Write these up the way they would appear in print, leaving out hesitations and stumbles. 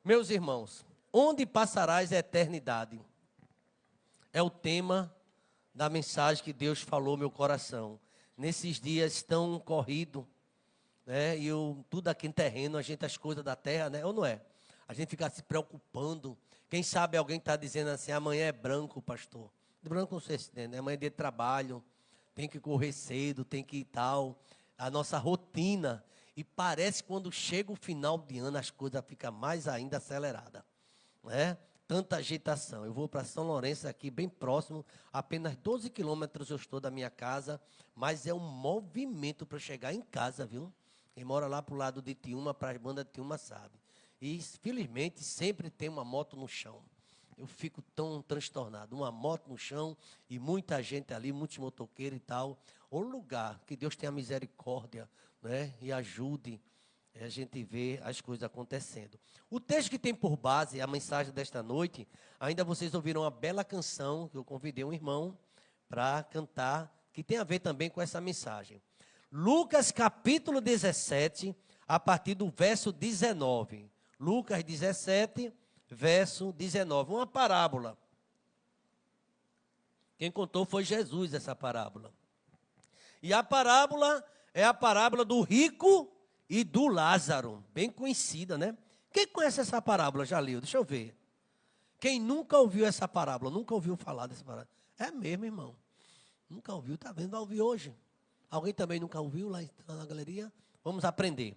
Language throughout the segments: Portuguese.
Meus irmãos, onde passarás a eternidade? É o tema da mensagem que Deus falou no meu coração. Nesses dias tão corridos, né? E tudo aqui em terreno, a gente, as coisas da terra, né? Ou não é? A gente fica se preocupando. Quem sabe alguém está dizendo assim, amanhã é branco, pastor. Branco não sei se tem, né? Amanhã é dia de trabalho, tem que correr cedo, tem que ir tal. A nossa rotina. E parece que quando chega o final de ano, as coisas ficam mais ainda aceleradas, né? Tanta agitação. Eu vou para São Lourenço aqui, bem próximo, apenas 12 quilômetros eu estou da minha casa, mas é um movimento para chegar em casa, viu? Quem mora lá para o lado de Tiúma, para as bandas de Tiúma, sabe. E, felizmente, sempre tem uma moto no chão. Eu fico tão transtornado. Uma moto no chão e muita gente ali, muitos motoqueiros e tal. O lugar que Deus tenha misericórdia, né, e ajude a gente ver as coisas acontecendo. O texto que tem por base a mensagem desta noite, ainda vocês ouviram uma bela canção que eu convidei um irmão para cantar, que tem a ver também com essa mensagem. Lucas capítulo 17, a partir do verso 19. Lucas 17, verso 19. Uma parábola. Quem contou foi Jesus, essa parábola. E a parábola é a parábola do rico e do Lázaro. Bem conhecida, né? Quem conhece essa parábola? Já leu? Deixa eu ver. Quem nunca ouviu essa parábola? Nunca ouviu falar dessa parábola? É mesmo, irmão. Nunca ouviu, tá vendo? Vai ouvir hoje. Alguém também nunca ouviu lá na galeria? Vamos aprender.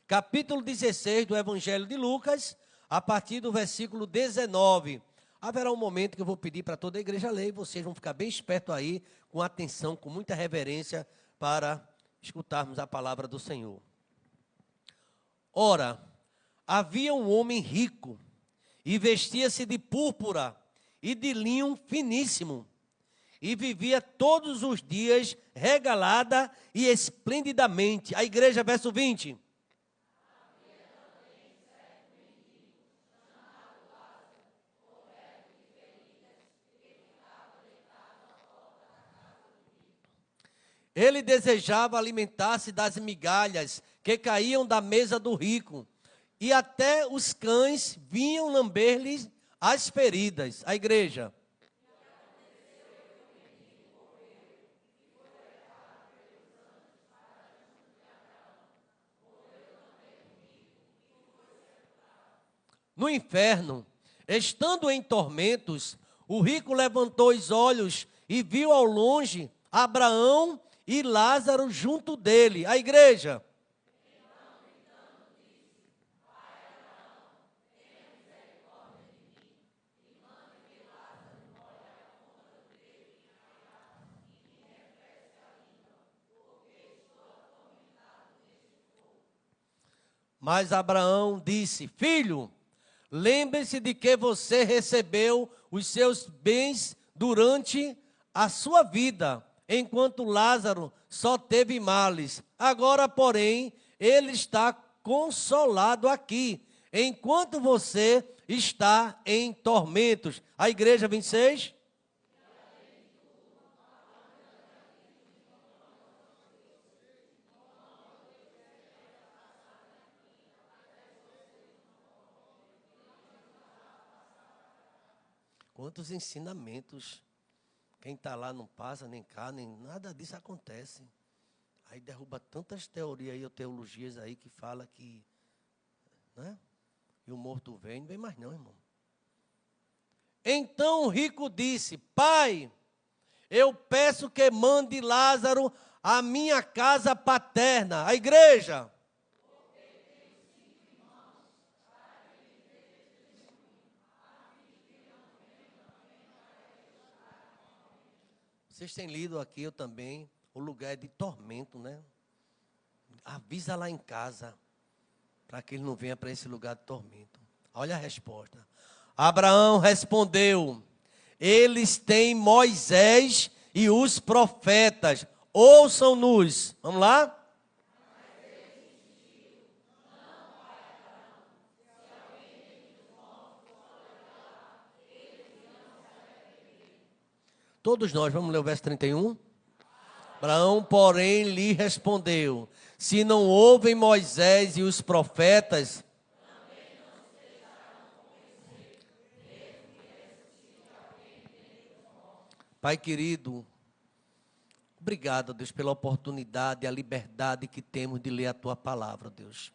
Capítulo 16 do Evangelho de Lucas, a partir do versículo 19. Haverá um momento que eu vou pedir para toda a igreja ler, e vocês vão ficar bem espertos aí, com atenção, com muita reverência, para escutarmos a palavra do Senhor. Ora, havia um homem rico, e vestia-se de púrpura e de linho finíssimo, e vivia todos os dias regalada e esplendidamente. A igreja, verso 20. Ele desejava alimentar-se das migalhas que caíam da mesa do rico, e até os cães vinham lamber-lhes as feridas. A igreja. No inferno, estando em tormentos, o rico levantou os olhos e viu ao longe Abraão e Lázaro junto dele. A igreja. Mas Abraão disse: filho, lembre-se de que você recebeu os seus bens durante a sua vida, enquanto Lázaro só teve males. Agora, porém, ele está consolado aqui, enquanto você está em tormentos. A igreja 26. Quantos ensinamentos. Quem está lá não passa, nem cá, nem nada disso acontece. Aí derruba tantas teorias e teologias aí que fala que, né? E o morto vem, não vem mais não, irmão. Então o rico disse: pai, eu peço que mande Lázaro à minha casa paterna. A igreja. Vocês têm lido aqui, eu também, o lugar é de tormento, né? Avisa lá em casa, para que ele não venha para esse lugar de tormento. Olha a resposta. Abraão respondeu: eles têm Moisés e os profetas, ouçam-nos. Vamos lá? Todos nós, vamos ler o verso 31? Abraão, porém, lhe respondeu: se não ouvem Moisés e os profetas, Pai querido, obrigado, Deus, pela oportunidade, a liberdade que temos de ler a Tua palavra, Deus.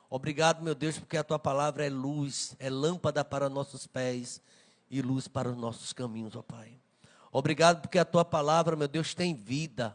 Obrigado, meu Deus, porque a Tua palavra é luz, é lâmpada para nossos pés e luz para os nossos caminhos, ó Pai. Obrigado porque a Tua palavra, meu Deus, tem vida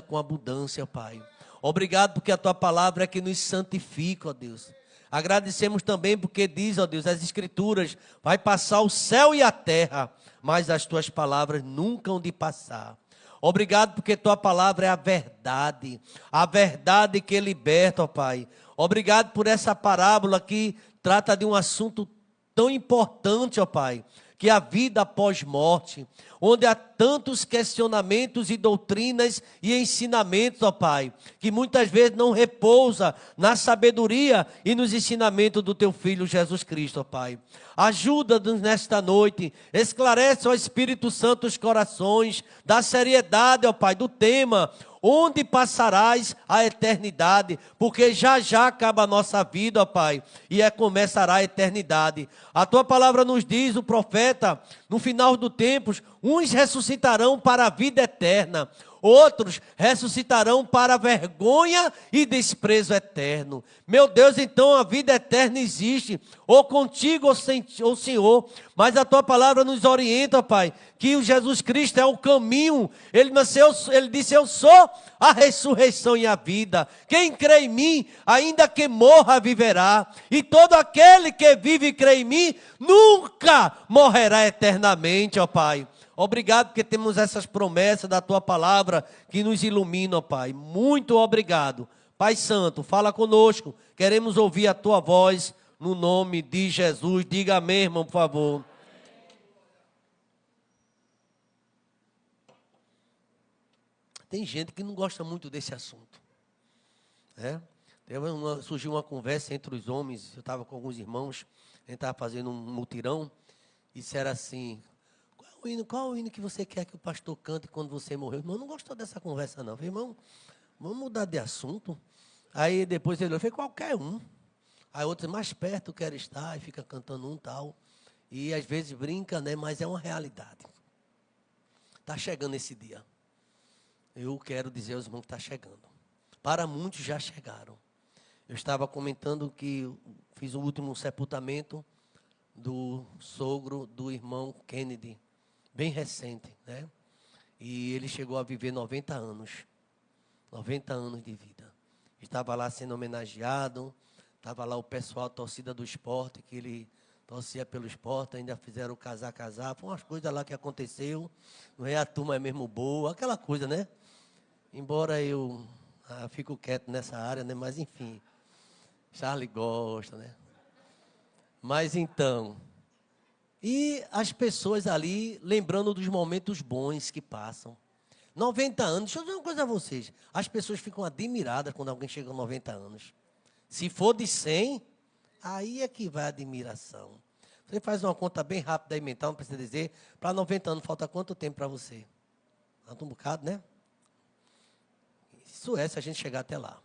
com abundância, ó Pai. Obrigado porque a Tua palavra é que nos santifica, ó Deus. Agradecemos também porque diz, ó Deus, as Escrituras, vai passar o céu e a terra, mas as Tuas palavras nunca hão de passar. Obrigado porque Tua palavra é a verdade que liberta, ó Pai. Obrigado por essa parábola que trata de um assunto tão importante, ó Pai, que é a vida após morte, onde há tantos questionamentos e doutrinas e ensinamentos, ó Pai, que muitas vezes não repousa na sabedoria e nos ensinamentos do Teu Filho Jesus Cristo, ó Pai. Ajuda-nos nesta noite, esclarece, ó Espírito Santo, os corações, da seriedade, ó Pai, do tema, onde passarás a eternidade, porque já já acaba a nossa vida, ó Pai, e começará a eternidade. A Tua palavra nos diz, o profeta, no final dos tempos, uns ressuscitarão para a vida eterna, outros ressuscitarão para a vergonha e desprezo eterno. Meu Deus, então a vida eterna existe, ou contigo ou Senhor, mas a Tua palavra nos orienta, Pai, que o Jesus Cristo é o caminho. Ele disse, eu sou a ressurreição e a vida. Quem crê em mim, ainda que morra, viverá. E todo aquele que vive e crê em mim, nunca morrerá eternamente, ó Pai. Obrigado porque temos essas promessas da Tua palavra que nos iluminam, Pai. Muito obrigado. Pai Santo, fala conosco. Queremos ouvir a Tua voz no nome de Jesus. Diga amém, irmão, por favor. Tem gente que não gosta muito desse assunto. Surgiu uma conversa entre os homens. Eu estava com alguns irmãos. A gente estava fazendo um mutirão. E disseram assim... Qual o hino que você quer que o pastor cante quando você morreu? Irmão, não gostou dessa conversa não. Falei, irmão, vamos mudar de assunto. Aí depois ele falou, qualquer um. Aí outro mais perto quer estar e fica cantando um tal. E às vezes brinca, né? Mas é uma realidade. Está chegando esse dia. Eu quero dizer aos irmãos que está chegando. Para muitos já chegaram. Eu estava comentando que fiz o último sepultamento do sogro do irmão Kennedy. Bem recente, né? E ele chegou a viver 90 anos. 90 anos de vida. Estava lá sendo homenageado. Estava lá o pessoal, a torcida do esporte, que ele torcia pelo esporte. Ainda fizeram casar. Foi umas coisas lá que aconteceu. Não é, a turma é mesmo boa. Aquela coisa, né? Embora eu fico quieto nessa área, né? Mas enfim. Charlie gosta, né? Mas então... E as pessoas ali, lembrando dos momentos bons que passam. 90 anos, deixa eu dizer uma coisa a vocês. As pessoas ficam admiradas quando alguém chega a 90 anos. Se for de 100, aí é que vai a admiração. Você faz uma conta bem rápida e mental, não precisa dizer. Para 90 anos, falta quanto tempo para você? Falta um bocado, né? Isso é, se a gente chegar até lá.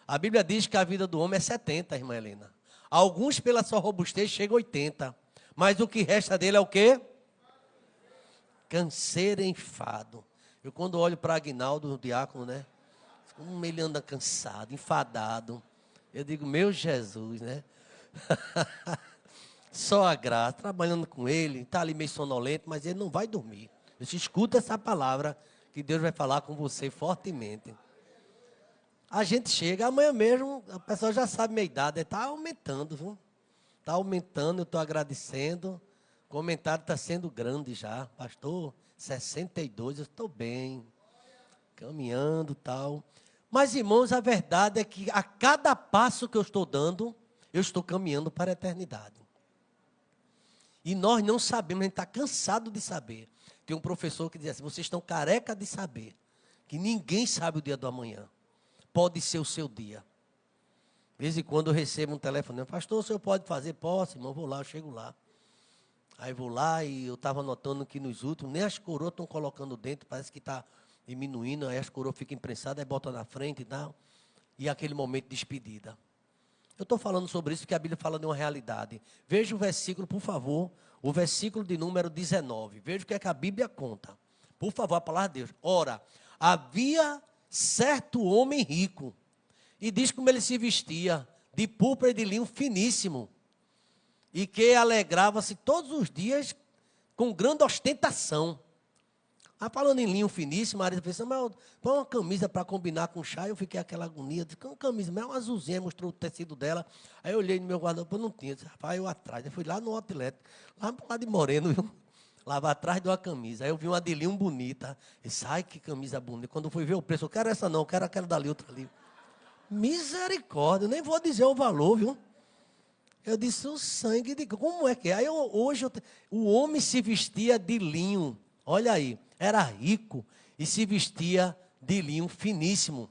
A Bíblia diz que a vida do homem é 70, irmã Helena. Alguns, pela sua robustez, chegam a 80. Mas o que resta dele é o quê? Canseiro e enfado. Eu quando olho para Aguinaldo, o diácono, né? Como ele anda cansado, enfadado. Eu digo, meu Jesus, né? Só a graça, trabalhando com ele, está ali meio sonolento, mas ele não vai dormir. Você escuta essa palavra que Deus vai falar com você fortemente. A gente chega, amanhã mesmo, a pessoa já sabe minha idade, está aumentando, viu? Está aumentando, eu estou agradecendo. O comentário está sendo grande já. Pastor, 62, eu estou bem. Caminhando e tal. Mas, irmãos, a verdade é que a cada passo que eu estou dando, eu estou caminhando para a eternidade. E nós não sabemos, a gente está cansado de saber. Tem um professor que diz assim, vocês estão careca de saber que ninguém sabe o dia do amanhã. Pode ser o seu dia. De vez em quando eu recebo um telefone, pastor, o senhor pode fazer? Posso, irmão, vou lá, eu chego lá. Aí vou lá e eu estava notando que nos últimos, nem as coroas estão colocando dentro, parece que está diminuindo, aí as coroas ficam imprensadas, aí bota na frente e tal. E aquele momento de despedida. Eu estou falando sobre isso porque a Bíblia fala de uma realidade. Veja o versículo, por favor, o versículo de número 19. Veja o que é que a Bíblia conta. Por favor, a palavra de Deus. Ora, havia certo homem rico, e diz como ele se vestia, de púrpura e de linho finíssimo, e que alegrava-se todos os dias com grande ostentação. Falando em linho finíssimo, a Maria pensou, mas põe uma camisa para combinar com o chá. Eu fiquei aquela agonia, disse, uma camisa, mas é uma azulzinha, mostrou o tecido dela. Aí eu olhei no meu guarda-roupa, não tinha. Disse, rapaz, eu atrás. Eu fui lá no outlet, lá de Moreno, viu? Lá atrás de uma camisa. Aí eu vi uma de linho bonita. Eu disse, ai, que camisa bonita. Quando eu fui ver o preço, eu quero essa não, eu quero aquela dali, outra ali. Misericórdia, eu nem vou dizer o valor, viu? Eu disse, o sangue de... Como é que é? Aí o homem se vestia de linho. Olha aí, era rico e se vestia de linho finíssimo.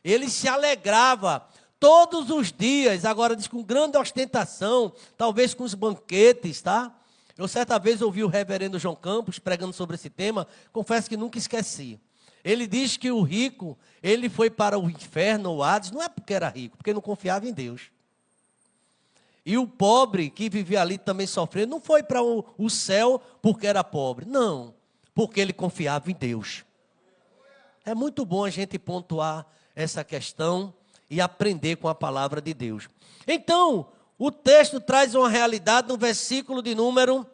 Ele se alegrava todos os dias, agora diz com grande ostentação, talvez com os banquetes, tá? Eu certa vez ouvi o reverendo João Campos pregando sobre esse tema, confesso que nunca esqueci. Ele diz que o rico, ele foi para o inferno, o Hades, não é porque era rico, porque não confiava em Deus. E o pobre que vivia ali também sofrendo, não foi para o céu porque era pobre, não, porque ele confiava em Deus. É muito bom a gente pontuar essa questão e aprender com a palavra de Deus. Então, o texto traz uma realidade no versículo de número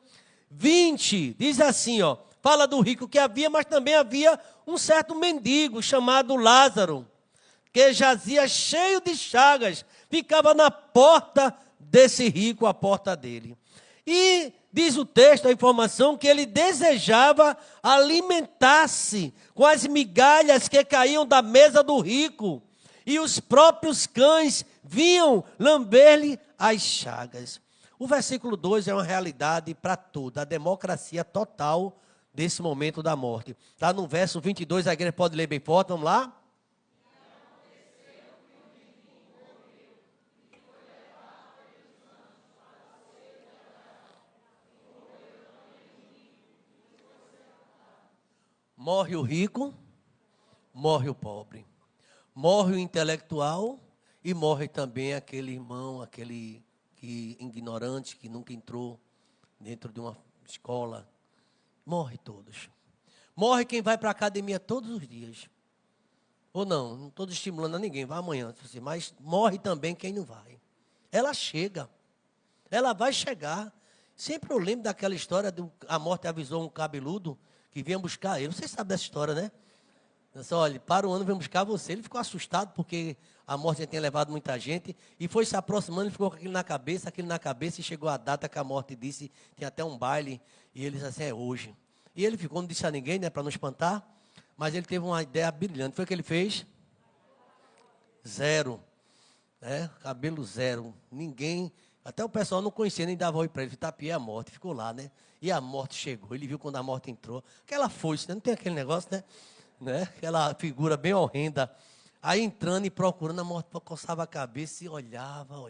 20. Diz assim, ó, fala do rico que havia, mas também havia um certo mendigo chamado Lázaro, que jazia cheio de chagas, ficava na porta desse rico, a porta dele. E diz o texto, a informação, que ele desejava alimentar-se com as migalhas que caíam da mesa do rico, e os próprios cães vinham lamber-lhe as chagas. O versículo 2 é uma realidade para toda, a democracia total desse momento da morte. Está no verso 22, a igreja pode ler bem forte, vamos lá? Morre o rico, morre o pobre. Morre o intelectual e morre também aquele irmão, aquele ignorante que nunca entrou dentro de uma escola. Morre todos. Morre quem vai para a academia todos os dias. Ou não estou estimulando a ninguém, vai amanhã. Mas morre também quem não vai. Ela chega. Ela vai chegar. Sempre eu lembro daquela história, a morte avisou um cabeludo que vinha buscar ele. Você sabe dessa história, né? Disse, olha, para o ano vem buscar você. Ele ficou assustado porque a morte já tinha levado muita gente. E foi se aproximando, ele ficou com aquilo na cabeça. E chegou a data que a morte disse, tinha até um baile. E ele disse assim, é hoje. E ele ficou, não disse a ninguém, né, para não espantar. Mas ele teve uma ideia brilhante. Foi o que ele fez? Zero. Né? Cabelo zero. Ninguém... Até o pessoal não conhecia, nem dava oi para ele. Tapiei a morte, ficou lá, né? E a morte chegou. Ele viu quando a morte entrou. Aquela foice, né? Não tem aquele negócio, né? Aquela figura bem horrenda. Aí entrando e procurando, a morte coçava a cabeça e olhava.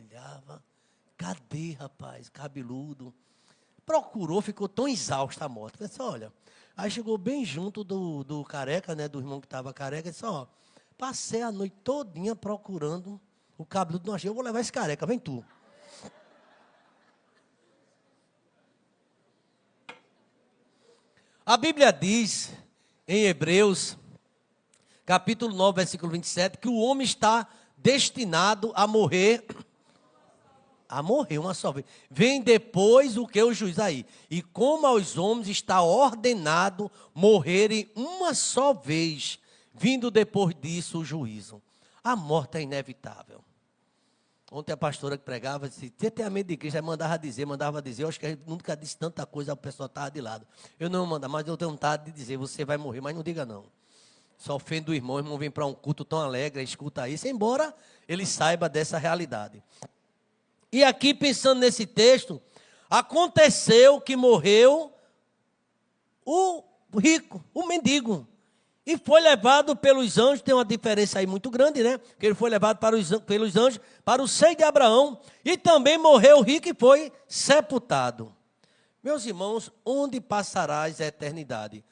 Cadê, rapaz? Cabeludo. Procurou, ficou tão exausta a morte. Pensou, olha. Aí chegou bem junto do careca, né? Do irmão que estava careca. Disse, ó, passei a noite todinha procurando o cabeludo. Não achei, eu vou levar esse careca, vem tu. A Bíblia diz, em Hebreus, capítulo 9, versículo 27, que o homem está destinado a morrer uma só vez. Vem depois o que o juiz aí. E como aos homens está ordenado morrerem uma só vez, vindo depois disso o juízo. A morte é inevitável. Ontem a pastora que pregava disse, você tem a medo de Cristo? Aí mandava dizer, eu acho que a gente nunca disse tanta coisa, o pessoal estava de lado. Eu não mando, mas eu tenho vontade de dizer, você vai morrer, mas não diga não. Só ofende o irmão vem para um culto tão alegre, escuta isso, embora ele saiba dessa realidade. E aqui, pensando nesse texto, aconteceu que morreu o rico, o mendigo. E foi levado pelos anjos, tem uma diferença aí muito grande, né? Que ele foi levado pelos anjos para o seio de Abraão. E também morreu o rico e foi sepultado. Meus irmãos, onde passarás a eternidade?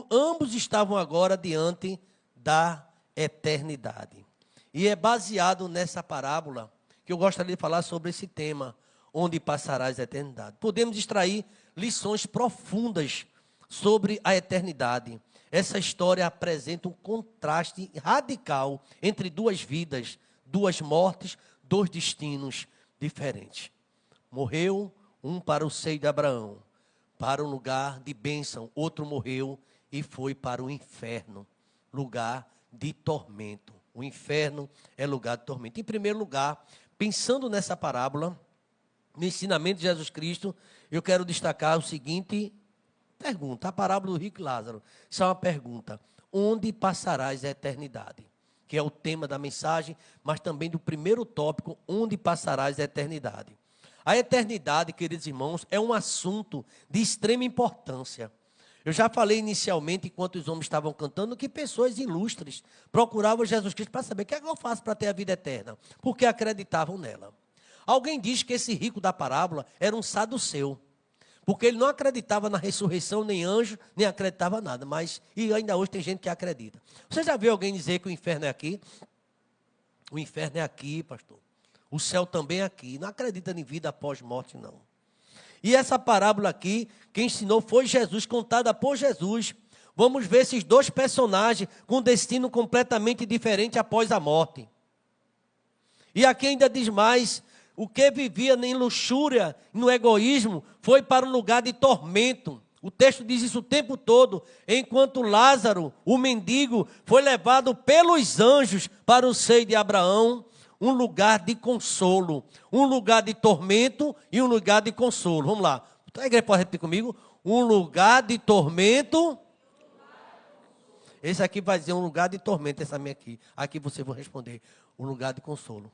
Ambos estavam agora diante da eternidade. E é baseado nessa parábola que eu gostaria de falar sobre esse tema. onde passarás a eternidade. Podemos extrair lições profundas sobre a eternidade. Essa história apresenta um contraste radical entre duas vidas, duas mortes, dois destinos diferentes. Morreu um para o seio de Abraão, para um lugar de bênção. Outro morreu e foi para o inferno, lugar de tormento. O inferno é lugar de tormento. Em primeiro lugar, pensando nessa parábola, no ensinamento de Jesus Cristo, eu quero destacar o seguinte pergunta. A parábola do rico e Lázaro. Isso é uma pergunta. Onde passarás a eternidade? Que é o tema da mensagem, mas também do primeiro tópico, onde passarás a eternidade. A eternidade, queridos irmãos, é um assunto de extrema importância. Eu já falei inicialmente, enquanto os homens estavam cantando, que pessoas ilustres procuravam Jesus Cristo para saber o que é que eu faço para ter a vida eterna, porque acreditavam nela. Alguém diz que esse rico da parábola era um saduceu, porque ele não acreditava na ressurreição, nem anjo, nem acreditava nada, e ainda hoje tem gente que acredita. Você já viu alguém dizer que o inferno é aqui? O inferno é aqui, pastor. O céu também é aqui. Não acredita em vida após morte, não. E essa parábola aqui, quem ensinou foi Jesus, contada por Jesus. Vamos ver esses dois personagens com destino completamente diferente após a morte. E aqui ainda diz mais, o que vivia em luxúria, no egoísmo, foi para um lugar de tormento. O texto diz isso o tempo todo, enquanto Lázaro, o mendigo, foi levado pelos anjos para o seio de Abraão, um lugar de consolo, um lugar de tormento e um lugar de consolo. Vamos lá. A igreja pode repetir comigo? Um lugar de tormento. Esse aqui vai dizer um lugar de tormento, essa minha aqui. Aqui você vai responder, um lugar de consolo.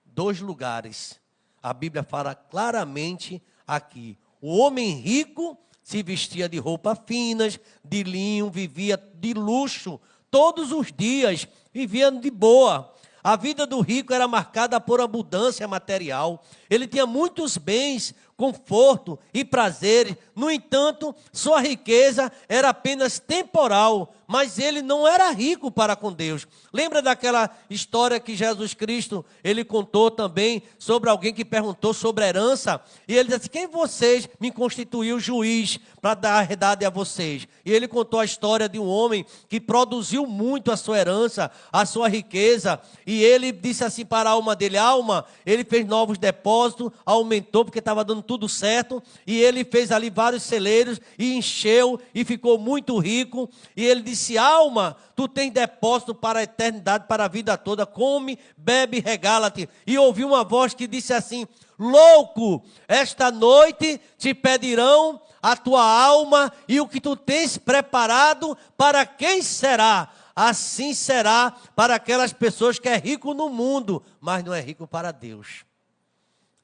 Dois lugares. A Bíblia fala claramente aqui. O homem rico se vestia de roupas finas, de linho, vivia de luxo. Todos os dias vivia de boa. A vida do rico era marcada por abundância material. Ele tinha muitos bens, conforto e prazeres. No entanto, sua riqueza era apenas temporal, mas ele não era rico para com Deus. Lembra daquela história que Jesus Cristo, ele contou também sobre alguém que perguntou sobre a herança? E ele disse, quem vocês me constituiu juiz para dar a verdade a vocês? E ele contou a história de um homem que produziu muito a sua herança, a sua riqueza. E ele disse assim para a alma dele, alma, ele fez novos depósitos, aumentou porque estava dando tudo certo. E ele fez ali vários celeiros e encheu e ficou muito rico. E ele disse, alma, tu tens depósito para a eternidade, para a vida toda, come, bebe, regala-te. E ouvi uma voz que disse assim, louco, esta noite te pedirão a tua alma e o que tu tens preparado, para quem será? Assim será para aquelas pessoas que é rico no mundo, mas não é rico para Deus.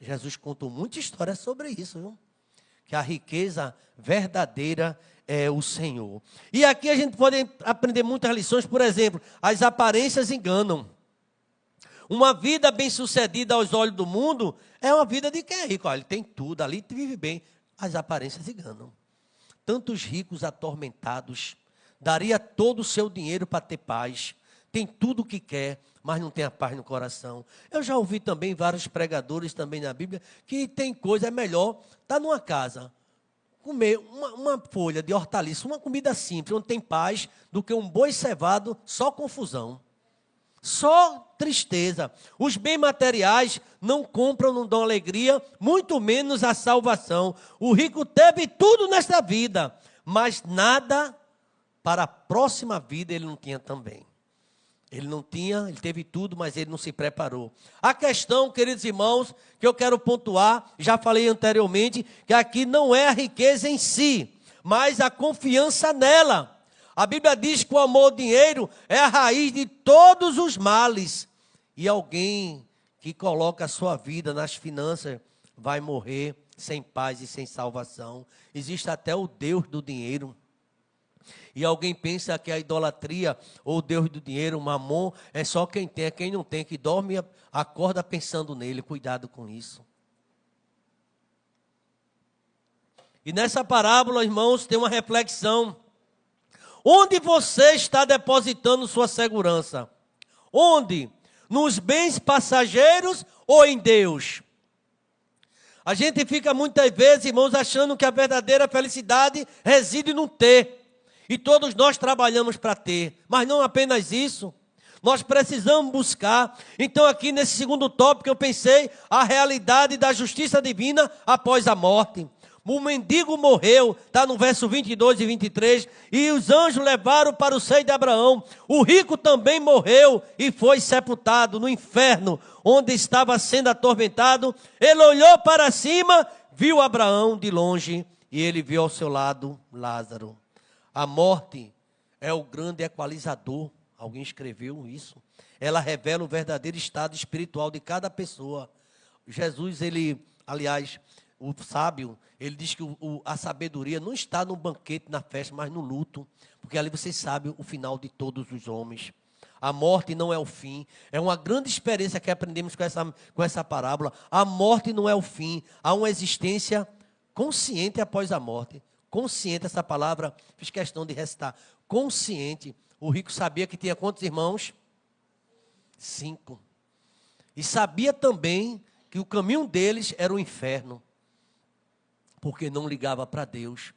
Jesus contou muita história sobre isso, viu? Que a riqueza verdadeira é o Senhor. E aqui a gente pode aprender muitas lições. Por exemplo, as aparências enganam. Uma vida bem-sucedida aos olhos do mundo é uma vida de quem é rico. Olha, ele tem tudo, ali vive bem. As aparências enganam. Tantos ricos atormentados, daria todo o seu dinheiro para ter paz. Tem tudo o que quer, mas não tem a paz no coração. Eu já ouvi também vários pregadores também na Bíblia que tem coisa, é melhor estar numa casa, comer uma folha de hortaliça, uma comida simples, onde tem paz, do que um boi cevado, só confusão. Só tristeza. Os bens materiais não compram, não dão alegria, muito menos a salvação. O rico teve tudo nesta vida, mas nada para a próxima vida ele não tinha também. Ele não tinha, ele teve tudo, mas ele não se preparou. A questão, queridos irmãos, que eu quero pontuar, já falei anteriormente, que aqui não é a riqueza em si, mas a confiança nela. A Bíblia diz que o amor ao dinheiro é a raiz de todos os males. E alguém que coloca a sua vida nas finanças vai morrer sem paz e sem salvação. Existe até o Deus do dinheiro. E alguém pensa que a idolatria ou o Deus do dinheiro, o mamon, é só quem tem, é quem não tem, que dorme e acorda pensando nele. Cuidado com isso. E nessa parábola, irmãos, tem uma reflexão. Onde você está depositando sua segurança? Onde? nos bens passageiros ou em Deus? A gente fica muitas vezes, irmãos, achando que a verdadeira felicidade reside no ter. E todos nós trabalhamos para ter, mas não apenas isso. Nós precisamos buscar. Então aqui nesse segundo tópico eu pensei a realidade da justiça divina após a morte. O mendigo morreu, está no verso 22 e 23, e os anjos levaram para o seio de Abraão. O rico também morreu e foi sepultado no inferno, onde estava sendo atormentado. Ele olhou para cima, viu Abraão de longe, e ele viu ao seu lado Lázaro. A morte é o grande equalizador. Alguém escreveu isso. Ela revela o verdadeiro estado espiritual de cada pessoa. Jesus, aliás, o sábio, ele diz que a sabedoria não está no banquete, na festa, mas no luto. Porque ali vocês sabem o final de todos os homens. A morte não é o fim. É uma grande experiência que aprendemos com essa parábola. A morte não é o fim. Há uma existência consciente após a morte. Consciente, essa palavra, fiz questão de recitar. Consciente. O rico sabia que tinha quantos irmãos? 5. E sabia também que o caminho deles era o inferno. Porque não ligava para Deus.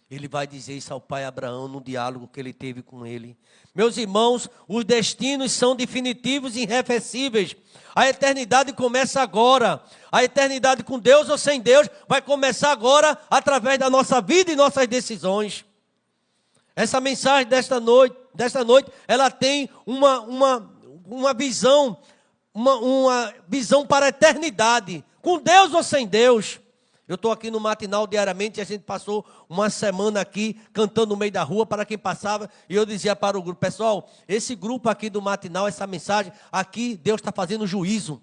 Ele vai dizer isso ao pai Abraão no diálogo que ele teve com ele. Meus irmãos, os destinos são definitivos e irreversíveis. A eternidade começa agora. A eternidade com Deus ou sem Deus vai começar agora através da nossa vida e nossas decisões. Essa mensagem desta noite, ela tem uma visão, uma visão para a eternidade. Com Deus ou sem Deus. Eu estou aqui no matinal diariamente e a gente passou uma semana aqui cantando no meio da rua para quem passava. E eu dizia para o grupo, pessoal, esse grupo aqui do matinal, essa mensagem, aqui Deus está fazendo juízo.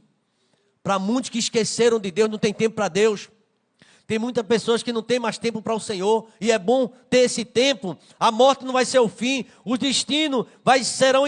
Para muitos que esqueceram de Deus, não tem tempo para Deus. Tem muitas pessoas que não têm mais tempo para o Senhor. E é bom ter esse tempo. A morte não vai ser o fim. Os destinos serão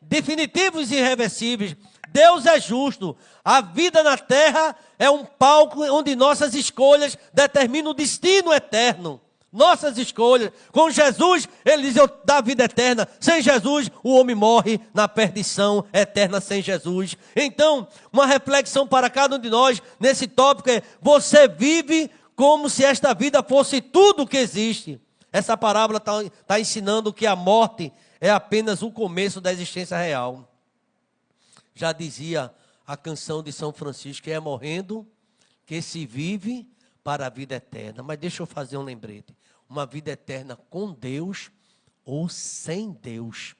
definitivos e irreversíveis. Deus é justo. A vida na terra é um palco onde nossas escolhas determinam o destino eterno. Nossas escolhas. Com Jesus, ele diz, eu dou a vida eterna. Sem Jesus, o homem morre na perdição eterna sem Jesus. Então, uma reflexão para cada um de nós nesse tópico é, você vive como se esta vida fosse tudo o que existe. Essa parábola está ensinando que a morte é apenas o começo da existência real. Já dizia a canção de São Francisco, que é morrendo que se vive para a vida eterna. Mas deixa eu fazer um lembrete. Uma vida eterna com Deus ou sem Deus.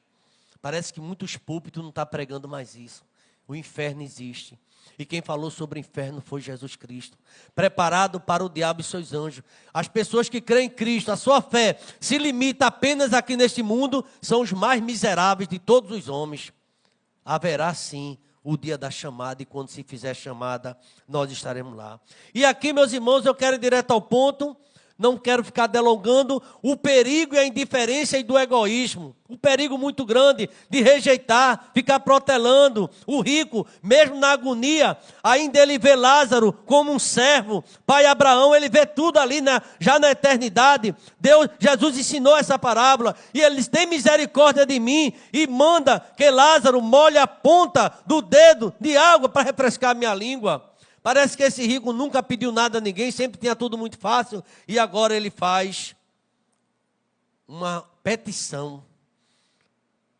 Parece que muitos púlpitos não estão pregando mais isso. O inferno existe. E quem falou sobre o inferno foi Jesus Cristo. Preparado para o diabo e seus anjos. As pessoas que creem em Cristo, a sua fé se limita apenas aqui neste mundo, são os mais miseráveis de todos os homens. Haverá sim o dia da chamada, e quando se fizer chamada, nós estaremos lá. E aqui, meus irmãos, eu quero ir direto ao ponto, não quero ficar delongando, o perigo e a indiferença e do egoísmo. O perigo muito grande de rejeitar, ficar protelando. O rico, mesmo na agonia, ainda ele vê Lázaro como um servo. Pai Abraão, ele vê tudo ali já na eternidade. Jesus ensinou essa parábola. E ele diz, tem misericórdia de mim. E manda que Lázaro molhe a ponta do dedo de água para refrescar minha língua. Parece que esse rico nunca pediu nada a ninguém, sempre tinha tudo muito fácil. E agora ele faz uma petição.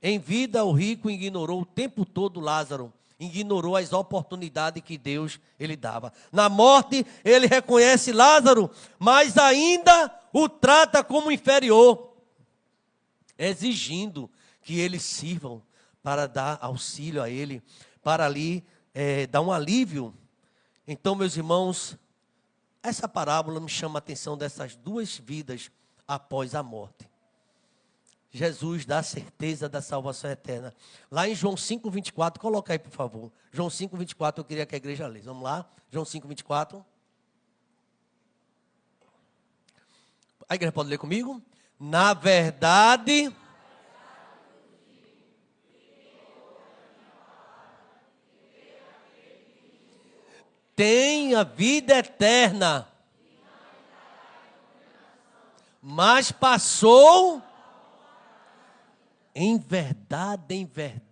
Em vida, o rico ignorou o tempo todo Lázaro. Ignorou as oportunidades que Deus ele dava. Na morte, ele reconhece Lázaro, mas ainda o trata como inferior. Exigindo que eles sirvam para dar auxílio a ele. Para ali dar um alívio. Então, meus irmãos, essa parábola me chama a atenção dessas duas vidas após a morte. Jesus dá a certeza da salvação eterna. Lá em João 5,24, coloca aí, por favor. João 5,24, eu queria que a igreja lesse. Vamos lá? João 5,24. A igreja pode ler comigo? Na verdade... tem a vida eterna, mas passou, em verdade,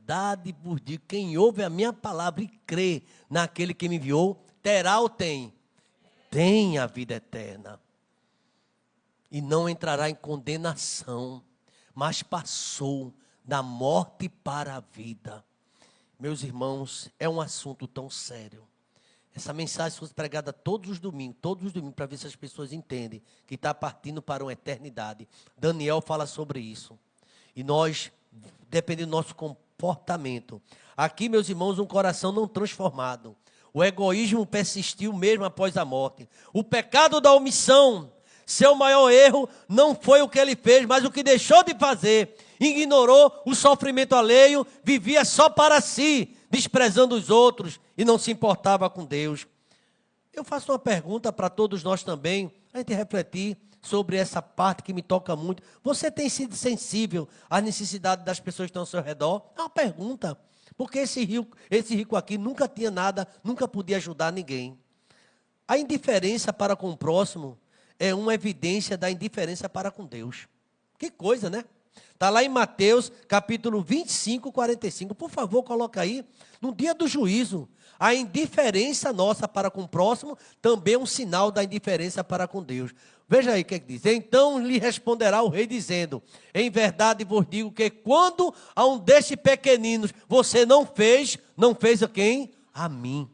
verdade vos digo, quem ouve a minha palavra e crê naquele que me enviou, terá ou tem? Tem a vida eterna. E não entrará em condenação, mas passou da morte para a vida. Meus irmãos, é um assunto tão sério. Essa mensagem fosse pregada todos os domingos, para ver se as pessoas entendem que está partindo para uma eternidade. Daniel fala sobre isso. E nós, dependendo do nosso comportamento. Aqui, meus irmãos, um coração não transformado. O egoísmo persistiu mesmo após a morte. O pecado da omissão, seu maior erro não foi o que ele fez, mas o que deixou de fazer. Ignorou o sofrimento alheio, vivia só para si, desprezando os outros e não se importava com Deus. Eu faço uma pergunta para todos nós também, a gente refletir sobre essa parte que me toca muito. Você tem sido sensível às necessidades das pessoas que estão ao seu redor? É uma pergunta, porque esse rico aqui nunca tinha nada, nunca podia ajudar ninguém. A indiferença para com o próximo é uma evidência da indiferença para com Deus. Que coisa, né? Está lá em Mateus, capítulo 25, 45. Por favor, coloca aí. No dia do juízo, a indiferença nossa para com o próximo também é um sinal da indiferença para com Deus. Veja aí o que é que diz. Então lhe responderá o rei dizendo, em verdade vos digo que quando a um destes pequeninos você não fez a quem? A mim.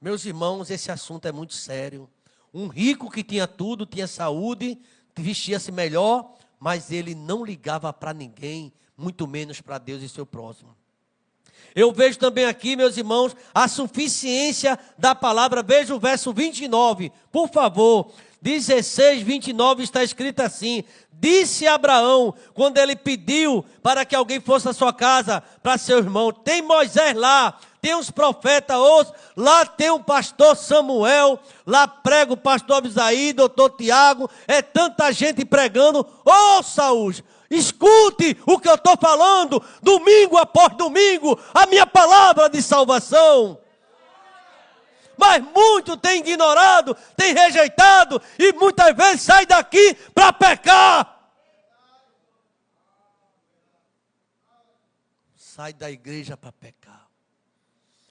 Meus irmãos, esse assunto é muito sério. Um rico que tinha tudo, tinha saúde, vestia-se melhor, mas ele não ligava para ninguém, muito menos para Deus e seu próximo. Eu vejo também aqui, meus irmãos, a suficiência da palavra. Veja o verso 29, por favor. 16, 29 está escrito assim: disse Abraão, quando ele pediu para que alguém fosse à sua casa, para seu irmão, tem Moisés lá, tem os profetas, lá tem o pastor Samuel, lá prega o pastor Abisaí, doutor Tiago, é tanta gente pregando. Saúl, escute o que eu estou falando, domingo após domingo, a minha palavra de salvação. Mas muito tem ignorado, tem rejeitado, e muitas vezes sai daqui para pecar. Sai da igreja para pecar.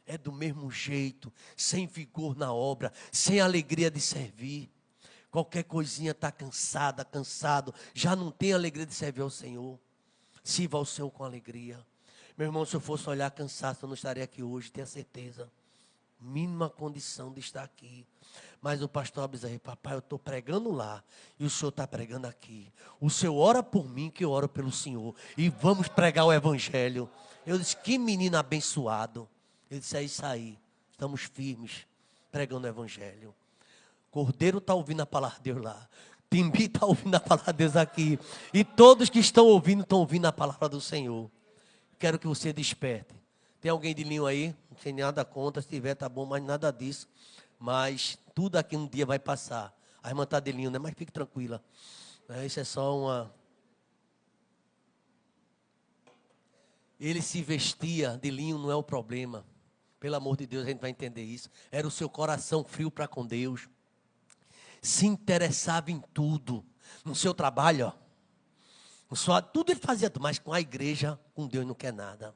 É do mesmo jeito, sem vigor na obra, sem alegria de servir. Qualquer coisinha está cansado, já não tem alegria de servir ao Senhor. Sirva ao Senhor com alegria. Meu irmão, se eu fosse olhar cansado, eu não estaria aqui hoje, tenha certeza. Mínima condição de estar aqui. Mas o pastor Abisaí, papai, eu estou pregando lá, e o senhor está pregando aqui. O senhor ora por mim, que eu oro pelo senhor, e vamos pregar o evangelho. Eu disse, que menino abençoado. Ele disse, é isso aí, estamos firmes, pregando o evangelho. Cordeiro está ouvindo a palavra de Deus lá. Timbi está ouvindo a palavra de Deus aqui. E todos que estão ouvindo a palavra do Senhor. Quero que você desperte. Tem alguém de linho aí? Não tem nada contra, se tiver tá bom, mas nada disso. Mas tudo aqui um dia vai passar. A irmã está de linho, né? Mas fique tranquila. Isso é só uma... Ele se vestia de linho, não é o problema. Pelo amor de Deus, a gente vai entender isso. Era o seu coração frio para com Deus. Se interessava em tudo. No seu trabalho, tudo ele fazia, mas com a igreja, com Deus não quer nada.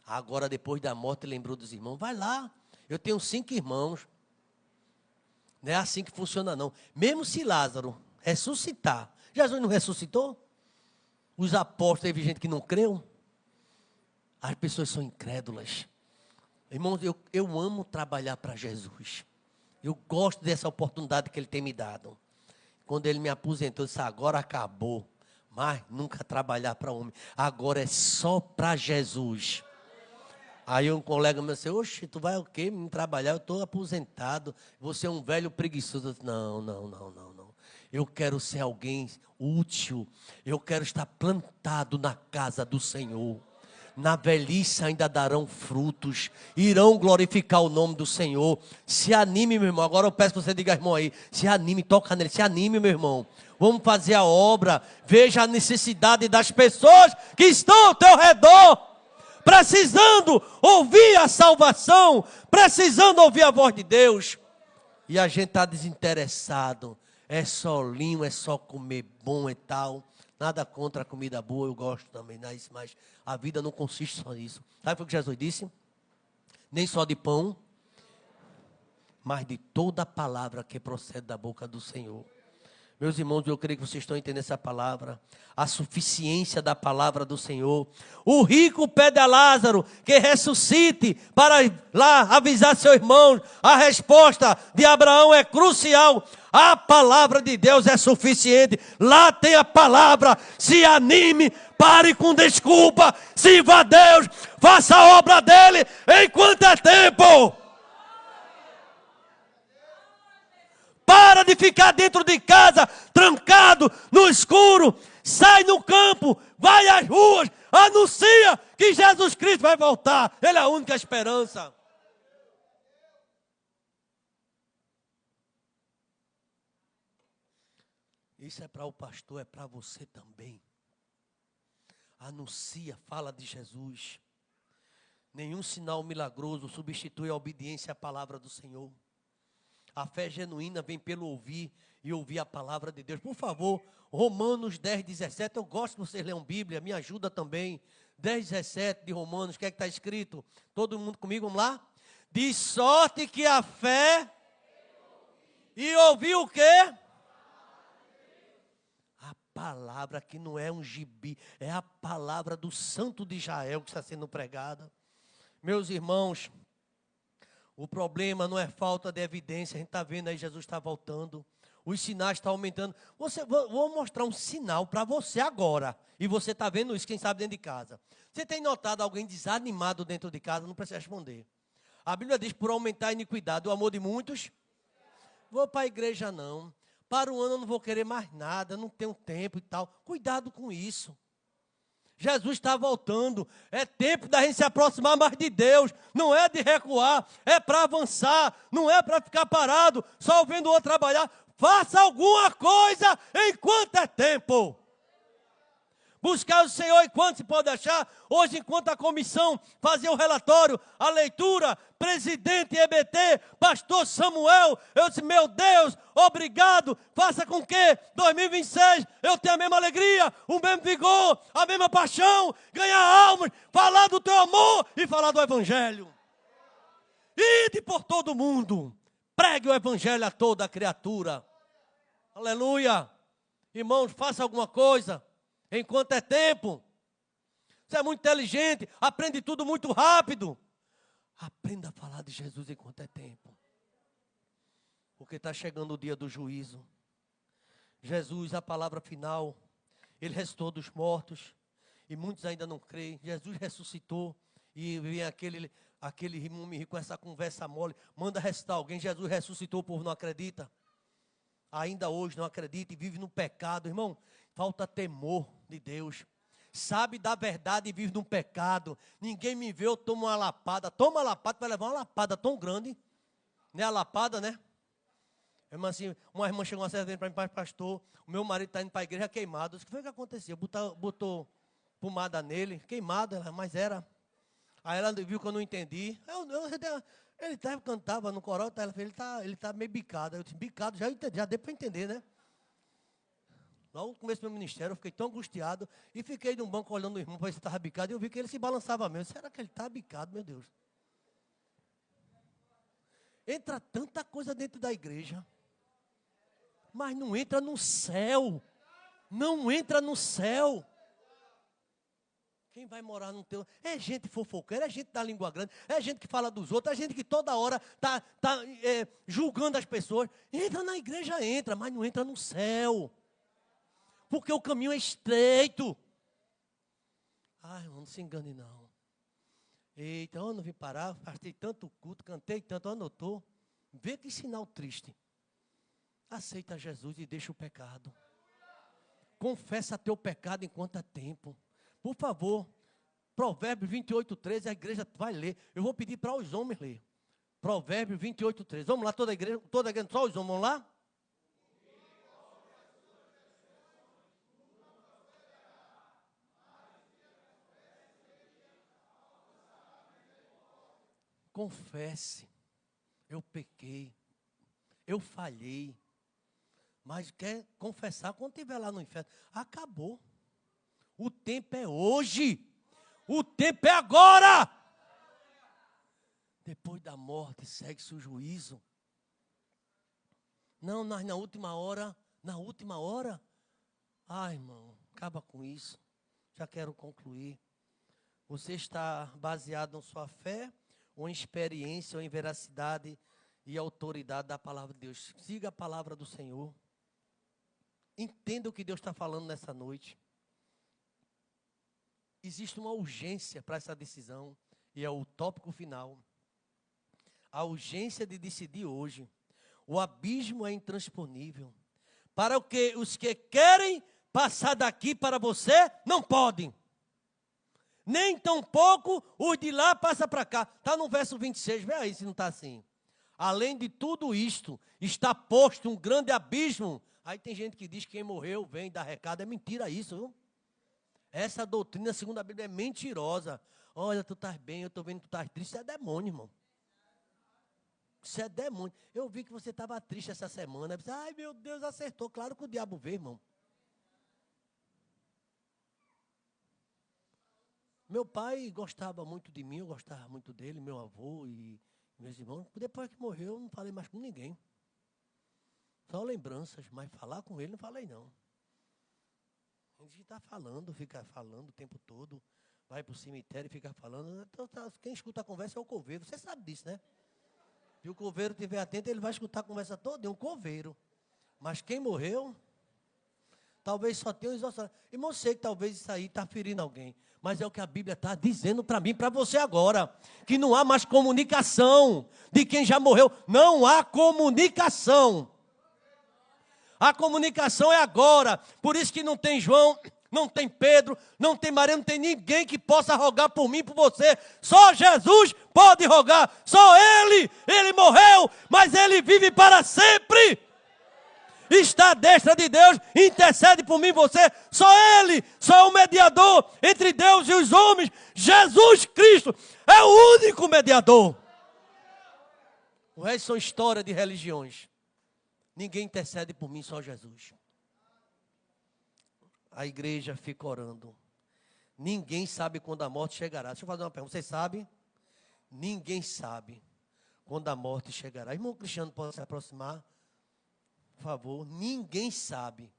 Agora, depois da morte, lembrou dos irmãos. Vai lá, eu tenho 5 irmãos. Não é assim que funciona, não. Mesmo se Lázaro ressuscitar, Jesus não ressuscitou? Os apóstolos, teve gente que não creu? As pessoas são incrédulas. Irmãos, eu amo trabalhar para Jesus. Eu gosto dessa oportunidade que Ele tem me dado. Quando Ele me aposentou, eu disse, agora acabou. Mas nunca trabalhar para homem. Agora é só para Jesus. Aí um colega meu disse, oxe, tu vai o quê? Me trabalhar, eu estou aposentado. Você é um velho preguiçoso. Eu disse, não. Eu quero ser alguém útil. Eu quero estar plantado na casa do Senhor. Na velhice ainda darão frutos, irão glorificar o nome do Senhor. Se anime, meu irmão. Agora eu peço que você diga, irmão aí, se anime, toca nele, se anime, meu irmão. Vamos fazer a obra. Veja a necessidade das pessoas que estão ao teu redor, precisando ouvir a salvação, precisando ouvir a voz de Deus. E a gente está desinteressado. É só linho, é só comer bom e tal. Nada contra a comida boa, eu gosto também, mas a vida não consiste só nisso. Sabe o que Jesus disse? Nem só de pão, mas de toda a palavra que procede da boca do Senhor. Meus irmãos, eu creio que vocês estão entendendo essa palavra. A suficiência da palavra do Senhor. O rico pede a Lázaro que ressuscite para ir lá avisar seus irmãos. A resposta de Abraão é crucial. A palavra de Deus é suficiente. Lá tem a palavra. Se anime, pare com desculpa. Sirva a Deus, faça a obra dele enquanto é tempo. Para de ficar dentro de casa, trancado, no escuro. Sai no campo, vai às ruas, anuncia que Jesus Cristo vai voltar. Ele é a única esperança. Isso é para o pastor, é para você também. Anuncia, fala de Jesus. Nenhum sinal milagroso substitui a obediência à palavra do Senhor. A fé genuína vem pelo ouvir e ouvir a palavra de Deus. Por favor, Romanos 10, 17. Eu gosto que vocês leiam Bíblia, me ajuda também. 10, 17 de Romanos, o que é que está escrito? Todo mundo comigo, vamos lá? De sorte que a fé e ouvir o quê? A palavra que não é um gibi, é a palavra do Santo de Israel que está sendo pregada. Meus irmãos, o problema não é falta de evidência. A gente está vendo aí, Jesus está voltando. Os sinais estão aumentando. Vou mostrar um sinal para você agora. E você está vendo isso, quem sabe, dentro de casa. Você tem notado alguém desanimado dentro de casa? Não precisa responder. A Bíblia diz, por aumentar a iniquidade, o amor de muitos. Vou para a igreja não. Para o ano eu não vou querer mais nada, não tenho tempo e tal. Cuidado com isso. Jesus está voltando, é tempo da gente se aproximar mais de Deus, não é de recuar, é para avançar, não é para ficar parado, só vendo o outro trabalhar. Faça alguma coisa enquanto é tempo. Buscar o Senhor enquanto se pode achar. Hoje, enquanto a comissão fazia o relatório, a leitura, presidente EBT, pastor Samuel, eu disse, meu Deus, obrigado, faça com que 2026 eu tenha a mesma alegria, o mesmo vigor, a mesma paixão, ganhar almas, falar do teu amor e falar do Evangelho. Ide por todo mundo, pregue o Evangelho a toda a criatura. Aleluia. Irmãos, faça alguma coisa enquanto é tempo. Você é muito inteligente, aprende tudo muito rápido. Aprenda a falar de Jesus enquanto é tempo. Porque está chegando o dia do juízo. Jesus, a palavra final, ele ressuscitou dos mortos. E muitos ainda não creem. Jesus ressuscitou. E vem aquele irmão com essa conversa mole. Manda ressuscitar alguém. Jesus ressuscitou, o povo não acredita. Ainda hoje não acredita e vive no pecado. Irmão, falta temor de Deus. Sabe da verdade e vive no pecado. Ninguém me vê, eu tomo uma lapada. Toma uma lapada, vai levar uma lapada tão grande. Não é a lapada, né? Irmã, assim, uma irmã chegou uma certa vez para mim, pastor, o meu marido está indo para a igreja queimado. O que foi que aconteceu? Botou pomada nele, queimado, mas era. Aí ela viu que eu não entendi. Ele cantava no coral, ele tá meio bicado. Eu disse, bicado, já entendi, já deu para entender, né? Logo no começo do meu ministério, eu fiquei tão angustiado e fiquei num banco olhando o irmão para ver se estava bicado. E eu vi que ele se balançava mesmo. Será que ele está bicado, meu Deus? Entra tanta coisa dentro da igreja, mas não entra no céu. Não entra no céu. Quem vai morar no teu... É gente fofoqueira, é gente da língua grande, é gente que fala dos outros, é gente que toda hora está julgando as pessoas. Entra na igreja, entra, mas não entra no céu. Porque o caminho é estreito. Ai, irmão, não se engane não. Eita, eu não vim parar, passei tanto culto, cantei tanto, anotou. Vê que sinal triste. Aceita Jesus e deixa o pecado. Confessa teu pecado enquanto é tempo. Por favor, Provérbios 28, 13, a igreja vai ler. Eu vou pedir para os homens ler. Provérbios 28, 13. Vamos lá, toda a igreja, só os homens, vamos lá? Confesse, eu pequei, eu falhei, mas quer confessar quando estiver lá no inferno. Acabou. O tempo é hoje. O tempo é agora. Depois da morte segue-se o juízo. Não, nós na última hora. Ai, irmão, acaba com isso. Já quero concluir. Você está baseado na sua fé, ou em experiência, ou em veracidade e autoridade da palavra de Deus? Siga a palavra do Senhor. Entenda o que Deus está falando nessa noite. Existe uma urgência para essa decisão, e é o tópico final. A urgência de decidir hoje. O abismo é intransponível. Para os que querem passar daqui para você, não podem. Nem tampouco os de lá passam para cá. Está no verso 26, vê aí se não está assim. Além de tudo isto, está posto um grande abismo. Aí tem gente que diz que quem morreu vem dar recado. É mentira isso, viu? Essa doutrina, segundo a Bíblia, é mentirosa. Olha, tu estás bem, eu estou vendo que tu estás triste. Isso é demônio, irmão. Isso é demônio. Eu vi que você estava triste essa semana. Eu disse, ai, meu Deus, acertou. Claro que o diabo vê, irmão. Meu pai gostava muito de mim, eu gostava muito dele, meu avô e meus irmãos. Depois que morreu, eu não falei mais com ninguém. Só lembranças, mas falar com ele não falei não. A gente está falando, fica falando o tempo todo, vai para o cemitério e fica falando. Então, quem escuta a conversa é o coveiro, você sabe disso, né? Se o coveiro estiver atento, ele vai escutar a conversa toda, um coveiro. Mas quem morreu, talvez só tenha os ossos. Irmão, sei que talvez isso aí está ferindo alguém. Mas é o que a Bíblia está dizendo para mim, para você agora. Que não há mais comunicação de quem já morreu. Não há comunicação. A comunicação é agora. Por isso que não tem João, não tem Pedro, não tem Maria, não tem ninguém que possa rogar por mim, por você. Só Jesus pode rogar. Só Ele. Ele morreu, mas Ele vive para sempre. Está à destra de Deus, intercede por mim e você. Só Ele, só é o mediador entre Deus e os homens. Jesus Cristo é o único mediador. O resto são histórias de religiões. Ninguém intercede por mim, só Jesus. A igreja fica orando. Ninguém sabe quando a morte chegará. Deixa eu fazer uma pergunta. Vocês sabem? Ninguém sabe quando a morte chegará. Irmão Cristiano, pode se aproximar? Por favor, ninguém sabe.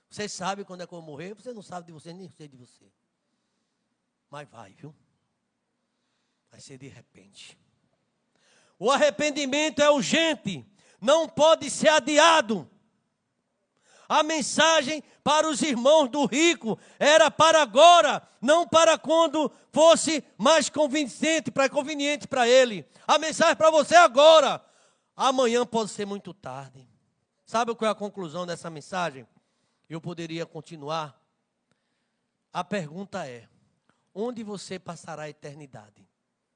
Você sabe quando é que eu vou morrer? Você não sabe de você, nem sei de você. Mas vai, viu? Vai ser de repente. O arrependimento é urgente. Não pode ser adiado. A mensagem para os irmãos do rico era para agora, não para quando fosse mais conveniente para ele. A mensagem para você é agora. Amanhã pode ser muito tarde. Sabe qual é a conclusão dessa mensagem? Eu poderia continuar. A pergunta é: onde você passará a eternidade?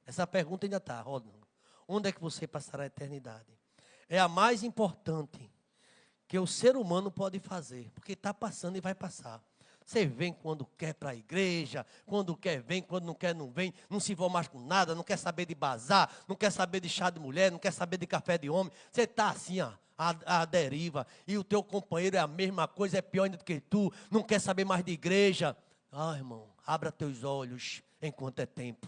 Essa pergunta ainda está rodando. Onde é que você passará a eternidade? É a mais importante que o ser humano pode fazer, porque está passando e vai passar. Você vem quando quer para a igreja, quando quer vem, quando não quer não vem, não se envolve mais com nada, não quer saber de bazar, não quer saber de chá de mulher, não quer saber de café de homem. Você está assim, ó, à deriva, e o teu companheiro é a mesma coisa, é pior ainda do que tu, não quer saber mais de igreja. Ah, irmão, abra teus olhos enquanto é tempo.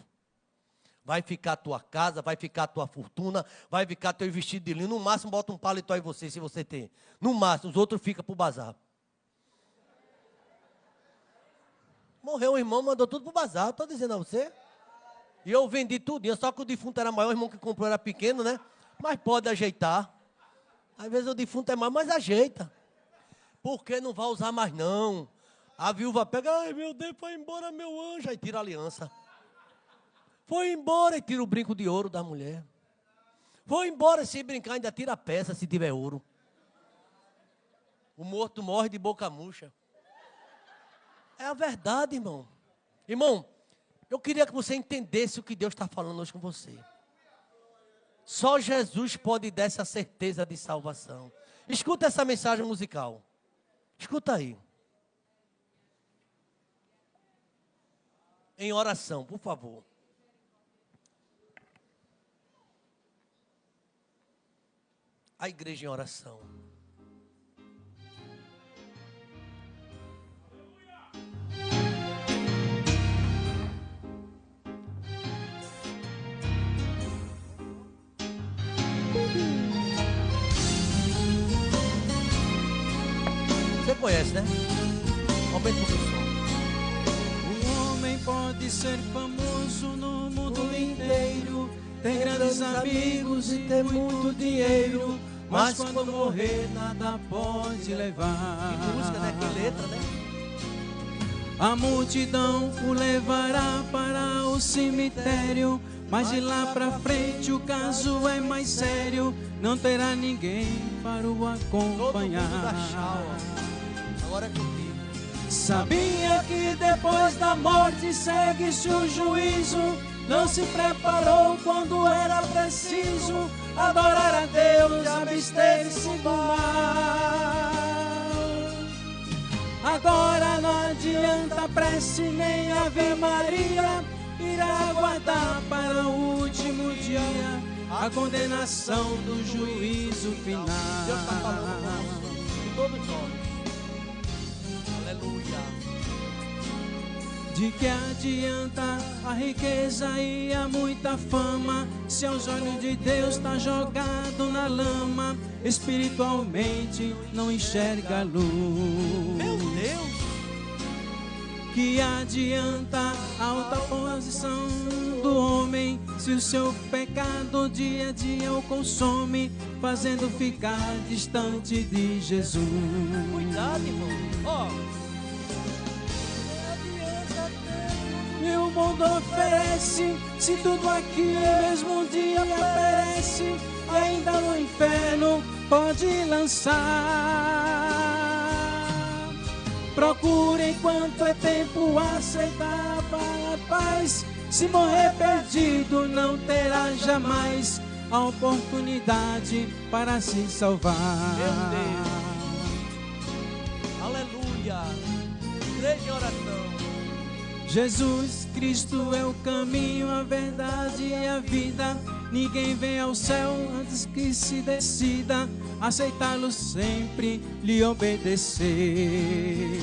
Vai ficar a tua casa, vai ficar a tua fortuna, vai ficar teu vestido de linho. No máximo, bota um paletó em você, se você tem. No máximo, os outros ficam para o bazar. Morreu um irmão, mandou tudo para o bazar, estou dizendo a você. E eu vendi tudo, só que o defunto era maior, o irmão que comprou era pequeno, né? Mas pode ajeitar. Às vezes o defunto é maior, mas ajeita. Porque não vai usar mais não. A viúva pega, ai meu Deus, foi embora meu anjo, aí tira a aliança. Foi embora e tira o brinco de ouro da mulher. Foi embora, se brincar, ainda tira a peça se tiver ouro. O morto morre de boca murcha. É a verdade, irmão. Irmão, eu queria que você entendesse o que Deus está falando hoje com você. Só Jesus pode dar essa certeza de salvação. Escuta essa mensagem musical. Escuta aí. Em oração, por favor. A igreja em oração. conhece, né? Aumenta um pouquinho o som. Um homem pode ser famoso no mundo inteiro, ter grandes amigos e ter muito dinheiro, mas quando morrer nada pode levar. Que música, né? Que letra, né? A multidão o levará para o cemitério, mas de lá pra frente o caso é mais sério. Não terá ninguém para o acompanhar. Todo mundo da chau. Agora é contigo. Sabia que depois da morte segue-se o juízo. Não se preparou quando era preciso adorar a Deus e abster-se do mal. Agora não adianta prece nem Ave Maria, irá aguardar para o último dia a condenação do juízo final. Deus está falando com todos nós. Aleluia. De que adianta a riqueza e a muita fama, se aos olhos de Deus está jogado na lama, espiritualmente não enxerga a luz. Meu Deus! Que adianta a alta posição do homem, se o seu pecado dia a dia o consome, fazendo ficar distante de Jesus. Cuidado, irmão. Ó. E o mundo oferece, se tudo aqui mesmo um dia perece, ainda no inferno pode lançar. Procure enquanto é tempo aceitar a paz. Se morrer perdido não terá jamais a oportunidade para se salvar. Meu Deus. Aleluia. Igreja em oração. Jesus Cristo é o caminho, a verdade e a vida. Ninguém vem ao céu antes que se decida aceitá-lo sempre, lhe obedecer.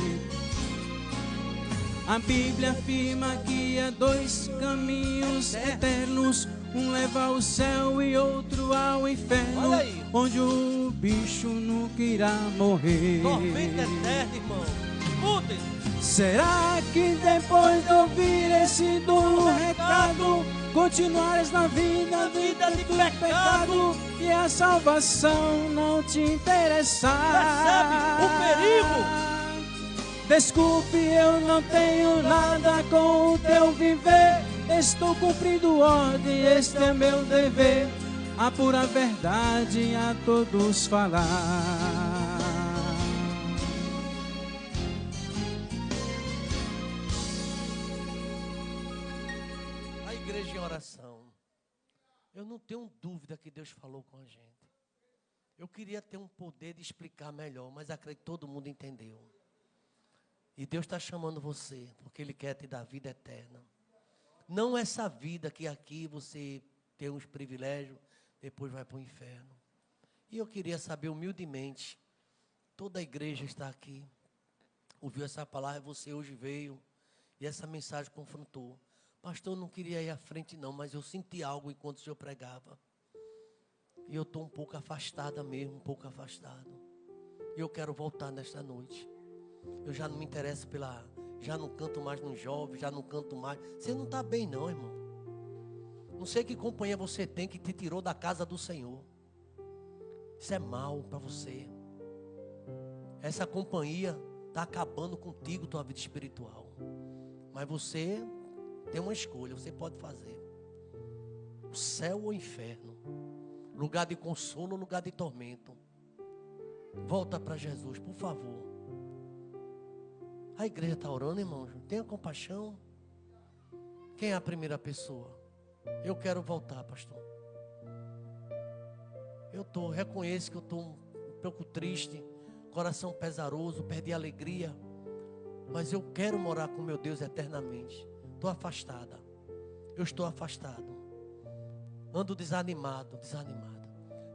A Bíblia afirma que há dois caminhos eternos, um leva ao céu e outro ao inferno, onde o bicho nunca irá morrer. Tormenta eterna, irmão. Escutem. Será que depois de ouvir esse duro recado, continuares na vida de pecado e a salvação não te interessar? Percebe o perigo? Desculpe, eu não tenho nada com o teu viver. Estou cumprindo ordem, este é meu dever, a pura verdade a todos falar. Igreja em oração. Eu não tenho dúvida que Deus falou com a gente. Eu queria ter um poder de explicar melhor, mas acredito que todo mundo entendeu. E Deus está chamando você, porque Ele quer te dar vida eterna. Não essa vida que aqui você tem uns privilégios, depois vai para o inferno. E eu queria saber humildemente, toda a igreja está aqui, ouviu essa palavra, você hoje veio, e essa mensagem confrontou. Pastor, eu não queria ir à frente não, mas eu senti algo enquanto o senhor pregava. E eu estou um pouco afastada mesmo, um pouco afastado. E eu quero voltar nesta noite. Eu já não me interesso já não canto mais nos jovens, já não canto mais. Você não está bem não, irmão. Não sei que companhia você tem que te tirou da casa do Senhor. Isso é mal para você. Essa companhia está acabando contigo, tua vida espiritual. Mas você tem uma escolha, você pode fazer. O céu ou o inferno. Lugar de consolo ou lugar de tormento. Volta para Jesus, por favor. A igreja está orando, irmãos. Tenha compaixão. Quem é a primeira pessoa? Eu quero voltar, pastor. Reconheço que eu estou um pouco triste, coração pesaroso, perdi a alegria. Mas eu quero morar com meu Deus eternamente. Estou afastada. Eu estou afastado. Ando desanimado.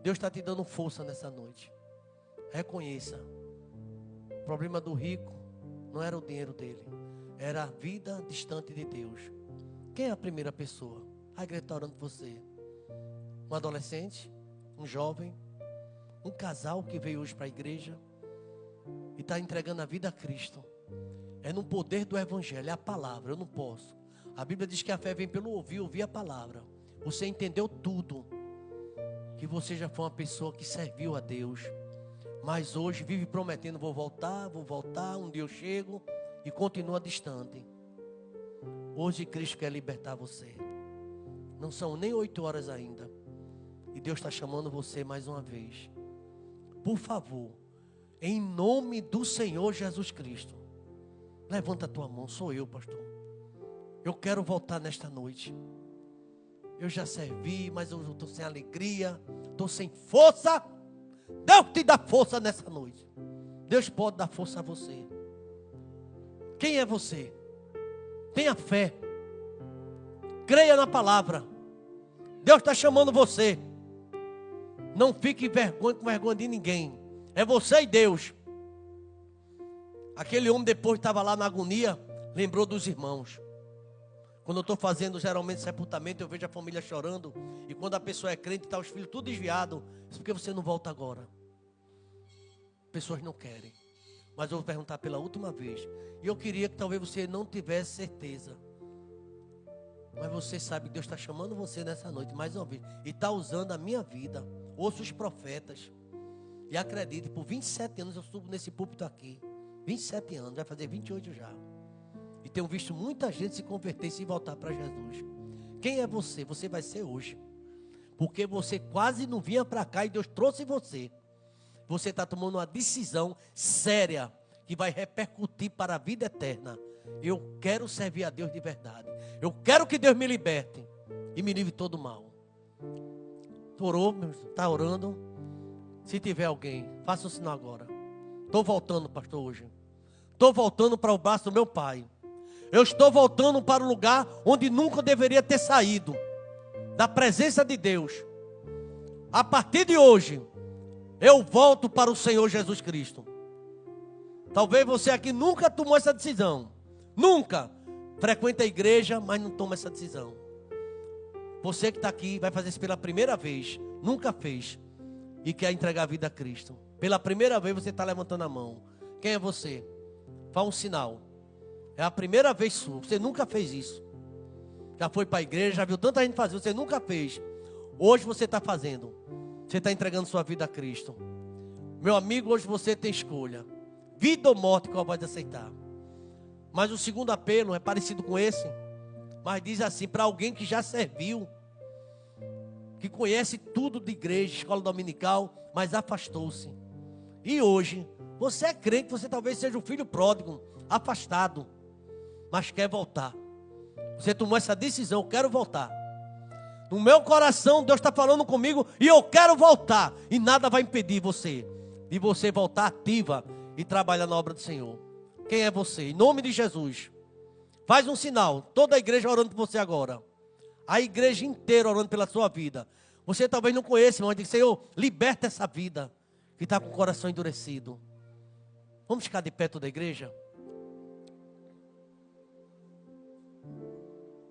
Deus está te dando força nessa noite. Reconheça. O problema do rico não era o dinheiro dele. Era a vida distante de Deus. Quem é a primeira pessoa? A igreja está orando por você. Um adolescente? Um jovem? Um casal que veio hoje para a igreja? e está entregando a vida a Cristo, é no poder do Evangelho, é a palavra. Eu não posso. A Bíblia diz que a fé vem pelo ouvir a palavra. Você entendeu tudo, que você já foi uma pessoa que serviu a Deus, mas hoje vive prometendo: vou voltar, um dia eu chego, e continua distante. Hoje Cristo quer libertar você. Não são nem 8 horas ainda, e Deus está chamando você mais uma vez. Por favor, em nome do Senhor Jesus Cristo, levanta a tua mão. Sou eu, pastor. Eu quero voltar nesta noite. Eu já servi, mas eu estou sem alegria, estou sem força. Deus te dá força nessa noite. Deus pode dar força a você. Quem é você? Tenha fé. Creia na palavra. Deus está chamando você. Não fique com vergonha de ninguém. É você e Deus. Aquele homem depois estava lá na agonia, lembrou dos irmãos. Quando eu estou fazendo geralmente sepultamento, eu vejo a família chorando. E quando a pessoa é crente, está os filhos tudo desviados. Por que você não volta agora? Pessoas não querem. Mas eu vou perguntar pela última vez. E eu queria que talvez você não tivesse certeza. Mas você sabe que Deus está chamando você nessa noite, mais uma vez. E está usando a minha vida. Ouço os profetas. E acredite, por 27 anos eu subo nesse púlpito aqui. 27 anos, vai fazer 28 já. E tenho visto muita gente se converter e se voltar para Jesus. Quem é você? Você vai ser hoje. Porque você quase não vinha para cá e Deus trouxe você. Você está tomando uma decisão séria que vai repercutir para a vida eterna. Eu quero servir a Deus de verdade. Eu quero que Deus me liberte e me livre de todo mal. Orou, está orando? Se tiver alguém, faça o sinal agora. Estou voltando, pastor, hoje. Estou voltando para o braço do meu pai. Eu estou voltando para o lugar onde nunca deveria ter saído. Da presença de Deus. A partir de hoje, eu volto para o Senhor Jesus Cristo. Talvez você aqui nunca tomou essa decisão. Nunca. Frequenta a igreja, mas não toma essa decisão. Você que está aqui vai fazer isso pela primeira vez. Nunca fez. E quer entregar a vida a Cristo. Pela primeira vez você está levantando a mão. Quem é você? Faz um sinal. É a primeira vez sua. Você nunca fez isso. Já foi para a igreja, já viu tanta gente fazer. Você nunca fez. Hoje você está fazendo. Você está entregando sua vida a Cristo. Meu amigo, hoje você tem escolha. Vida ou morte, qual vai aceitar? Mas o segundo apelo é parecido com esse. Mas diz assim, para alguém que já serviu. Que conhece tudo de igreja, escola dominical, mas afastou-se. E hoje, você é crente, você talvez seja um filho pródigo, afastado, mas quer voltar. Você tomou essa decisão: eu quero voltar. No meu coração, Deus está falando comigo e eu quero voltar. E nada vai impedir você de você voltar ativa e trabalhar na obra do Senhor. Quem é você? Em nome de Jesus. Faz um sinal. Toda a igreja orando por você agora. A igreja inteira orando pela sua vida. Você talvez não conheça, mas diz: Senhor, liberta essa vida que está com o coração endurecido. Vamos ficar de pé toda a igreja?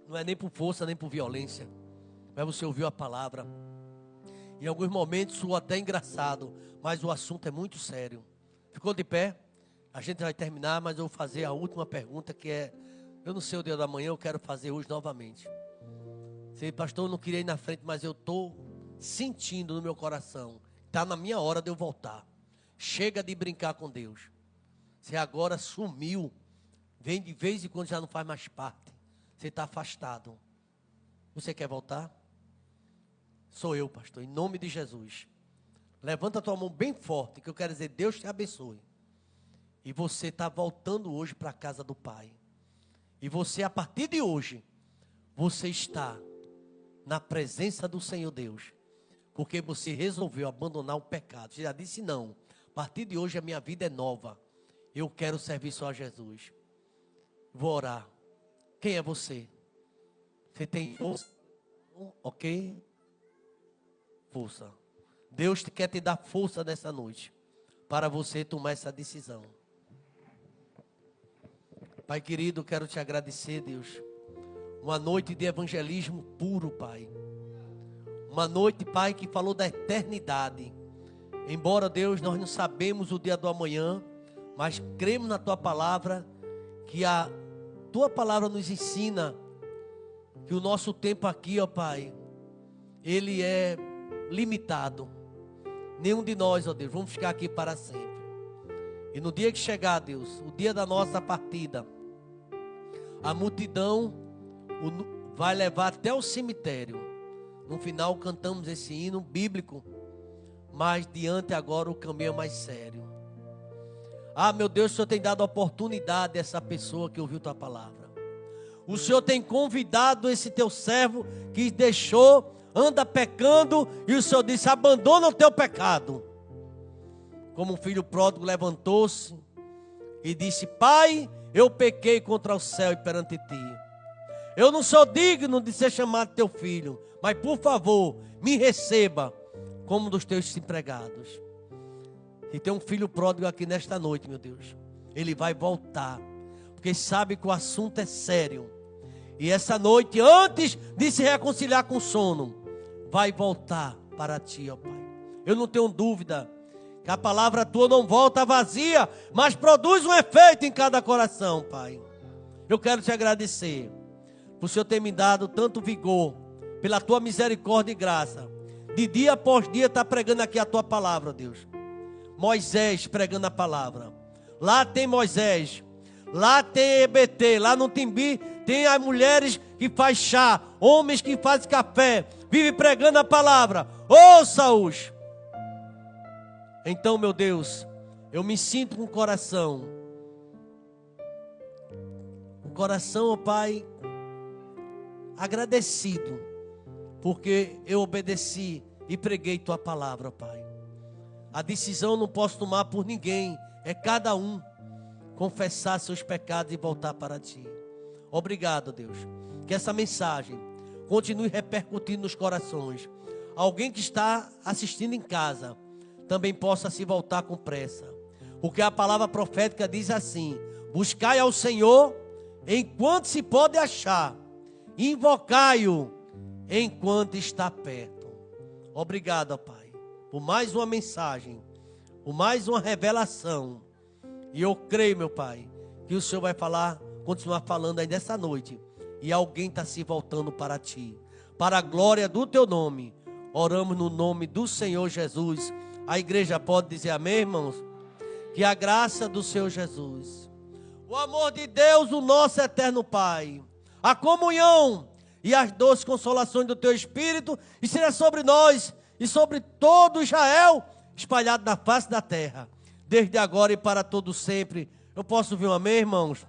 Não é nem por força, nem por violência. Mas você ouviu a palavra. Em alguns momentos soou até engraçado, mas o assunto é muito sério. Ficou de pé? A gente vai terminar, mas eu vou fazer a última pergunta, que é: eu não sei o dia da manhã, eu quero fazer hoje novamente. Sei, pastor, eu não queria ir na frente, mas eu estou sentindo no meu coração. Está na minha hora de eu voltar. Chega de brincar com Deus. Você agora sumiu. Vem de vez em quando, já não faz mais parte. Você está afastado. Você quer voltar? Sou eu, pastor, em nome de Jesus. Levanta a tua mão bem forte, que eu quero dizer: Deus te abençoe. E você está voltando hoje para a casa do Pai. E você, a partir de hoje, você está na presença do Senhor Deus. Porque você resolveu abandonar o pecado. Você já disse: não, a partir de hoje a minha vida é nova. Eu quero servir só a Jesus. Vou orar. Quem é você? Você tem força? Ok? Força. Deus quer te dar força nessa noite, para você tomar essa decisão. Pai querido, quero te agradecer, Deus. Uma noite de evangelismo puro, Pai. Uma noite, Pai, que falou da eternidade. Embora, Deus, nós não sabemos o dia do amanhã, mas cremos na tua palavra, que a tua palavra nos ensina que o nosso tempo aqui, ó Pai, ele é limitado. Nenhum de nós, ó Deus, vamos ficar aqui para sempre. E no dia que chegar, Deus, o dia da nossa partida, a multidão vai levar até o cemitério. No final cantamos esse hino bíblico, mas diante agora o caminho é mais sério. Ah, meu Deus, o Senhor tem dado oportunidade a essa pessoa que ouviu tua palavra. O Senhor tem convidado esse teu servo que deixou, anda pecando, e o Senhor disse: abandona o teu pecado. Como um filho pródigo levantou-se e disse: Pai, eu pequei contra o céu e perante ti. Eu não sou digno de ser chamado teu filho, mas por favor, me receba como um dos teus empregados. E tem um filho pródigo aqui nesta noite, meu Deus. Ele vai voltar, porque sabe que o assunto é sério. E essa noite, antes de se reconciliar com o sono, vai voltar para ti, ó Pai. Eu não tenho dúvida que a palavra tua não volta vazia, mas produz um efeito em cada coração, Pai. Eu quero te agradecer por Senhor ter me dado tanto vigor, pela tua misericórdia e graça, de dia após dia estar pregando aqui a tua palavra, Deus. Moisés pregando a palavra. Lá tem Moisés, lá tem EBT, lá no Timbi tem as mulheres que fazem chá, homens que fazem café, vivem pregando a palavra. Ouça-os. Então, meu Deus, eu me sinto com o coração, ó Pai, agradecido, porque eu obedeci e preguei tua palavra, Pai. A decisão eu não posso tomar por ninguém, é cada um confessar seus pecados e voltar para ti. Obrigado, Deus, que essa mensagem continue repercutindo nos corações. Alguém que está assistindo em casa também possa se voltar com pressa, porque a palavra profética diz assim: buscai ao Senhor enquanto se pode achar, invocai-o enquanto está perto. Obrigado, Pai, por mais uma mensagem, por mais uma revelação. E eu creio, meu Pai, que o Senhor vai continuar falando aí nessa noite, e alguém está se voltando para ti, para a glória do teu nome. Oramos no nome do Senhor Jesus. A igreja pode dizer amém, irmãos? Que a graça do Senhor Jesus, o amor de Deus, o nosso eterno Pai, a comunhão e as doces consolações do teu Espírito esteja sobre nós e sobre todo Israel, espalhado na face da terra, desde agora e para todo sempre. Eu posso ouvir um amém, irmãos?